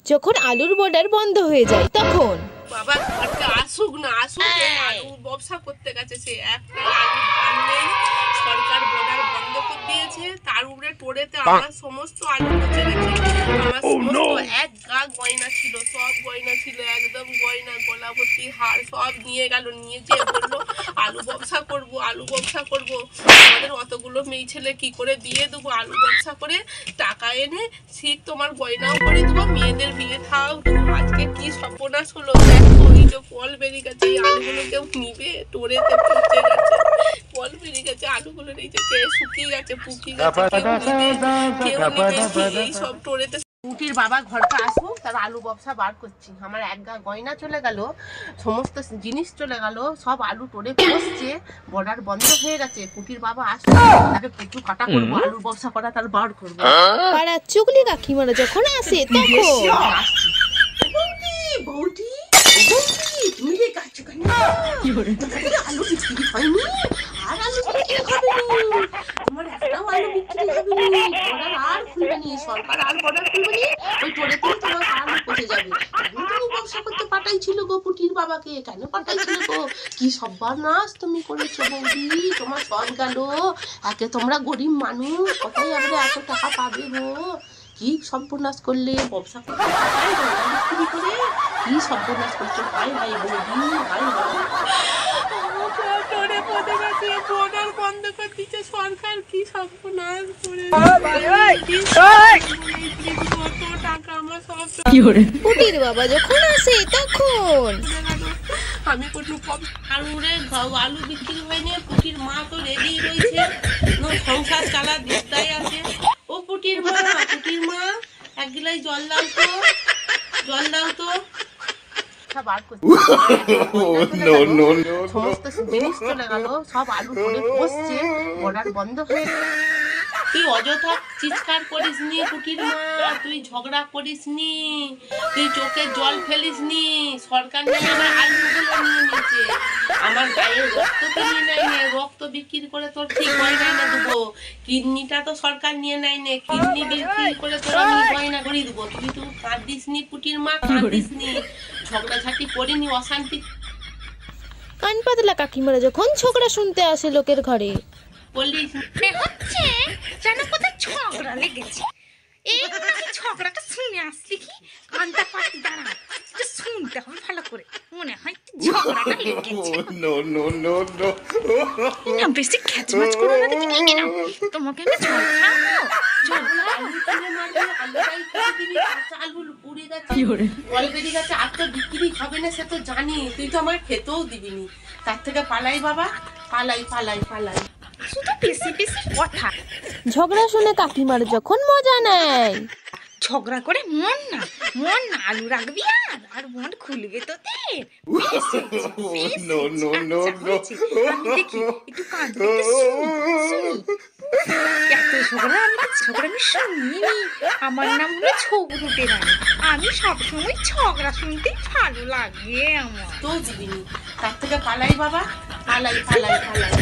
যখন আলুর বর্ডার বন্ধ হয়ে যায় তখন বাবা ঘরটা আসুক না আসুক, আলু ব্যবসা করতে গেছে সে একটা আলুর দাম নেই, সরকার বর্ডার বন্ধ করে দিয়েছে, তার উপরে টোরেতে আমার সমস্ত আলু পচে গেছে, আমার সমস্ত এক গা গয়না ছিল, সব গয়না ছিল, একদম গয়না গলা ভর্তি হার সব নিয়ে গেল, নিয়ে যেয়ে বললো আলু ব্যবসা করবো, আলু ব্যবসা করবো। আমাদের অতগুলো মেয়ে ছেলে কি করে দিয়ে দেবো আলু ব্যবসা করে, টাকা এনে ঠিক তোমার গয়নাও করে দেবো, মেয়েদের বিয়ে থাও। আজকে কি সর্বনাশ হলো দেখো, এই যে ফল বেরিয়ে গেছে, এই আলুগুলো কেউ নিবে, টোরেতে পচে গেছে, ফল বেরিয়ে গেছে, আলুগুলো এই যে শুকিয়ে গেছে, পুকিয়ে গেছে, কেউ নিবে, এই সব টোরেতে। পুটির বাবা ঘরটা আসুক, তার আলু ব্যবসা বার করছি। আমার এক গা গয়না চলে গেল, সমস্ত জিনিস চলে গেল, সব আলু টোরে পচছে, বর্ডার বন্ধ হয়ে গেছে। পুটির বাবা আসুক, তাকে পুটু কাটা করবো, আলুর ব্যবসা করা তার বার করবো। পাড়ার চুগলি কাকিমারা যখন আসে তখন বৌদি তুমি গাছ আলু বিক্রি হয়নি, আর আলু বিক্রি হবে তোমার একটাও আলু বিক্রি হবে আর খুলবে নি, সরকার আর বর্ডার খুলবে নি, ওই টোরেতেই তোমার আলু পচে যাবে। কেন তুমি ব্যবসা করতে পাঠাইছিল গো পুটির বাবাকে, কেন পাঠাইছিল গো? কি সর্বনাশ তুমি করেছো বৌদি, তোমার সব গেল, একে তোমরা গরিব মানুষ, কোথায় আমরা এত টাকা পাবে গো? কি সর্বনাশ করলে, ব্যবসা করতে বিক্রি করে কি সর্বনাশ করছো? হাই হাই বৌদি, হাই বন্ধ করে দিচ্ছে সরকার, কি সর্বনাশ করে টাকা আমার সব। পুটির বাবা যখন আসে তখন আমি কোনো আলু বিক্রি হয়নি, পুটির মা তো রেডি রয়েছে, সংসার চালা দিকটাই আছে। ও পুটির মা, পুটির মা এক গিলাই জল দাও তো, জল দাও তো। সমস্ত জিনিস চলে গেল, সব আলু করে পচছে, বর্ডার বন্ধ হয়ে। তুই অযথা চিৎকার করিস নি পুটির মা, তুই ঝগড়া করিস নি, তুই চোখে জল ফেলিস নি, সরকার নিয়ে আমার আলুগুলো নিয়ে নিচ্ছে, আমার গায়ে রক্ত কিনে নেয় নে, রক্ত বিক্রি করে তোর ঠিক গয়না না দেবো, কিডনিটা তো সরকার নিয়ে নেয় নে, কিডনি বিক্রি করে তোর আমি গয়না করে দেবো। তুই তো কাঁদিস নি পুটির মা, কাঁদিস নি, ঝগড়াঝাটি করিনি, অশান্তি। কান পাতলা কাকিমারা যখন ঝগড়া শুনতে আসে লোকের ঘরে বলিস হচ্ছে যেন কোথায় ঝগড়া লেগেছে, এই ঝগড়াটা শুনে আসলি কি কানটা পাতি দাঁড়া, শুনতে হবে ভালো করে, মনে হয় ঝগড়াটা লেগেছে। না বেশি খ্যাচমাচ করো না দেখি, নিয়ে নাও তোমাকে আমি জল খাওয়াবো, জল আর তো বিক্রি হবে না সে তো জানি, তুই তো আমার খেতেও দিবিনি, তার থেকে পালাই বাবা, পালাই পালাই পালাই। শুধু বেশি বেশি কথা। ঝগড়া শুনে কাকিমার যখন মজা নেয়, ঝগড়া করে মন না আলু রাখবি আর মন খুলবে তোদের। দেখি একটু কাঁদবে, এত ঝগড়া আমি শুনিনি। আমার নাম হলো ছবরুটে রানী, আমি সবসময় ঝগড়া শুনতে ভালো লাগে আমার। তো দিবিনি, তার থেকে পালাই বাবা, পালাই পালাই পালাই।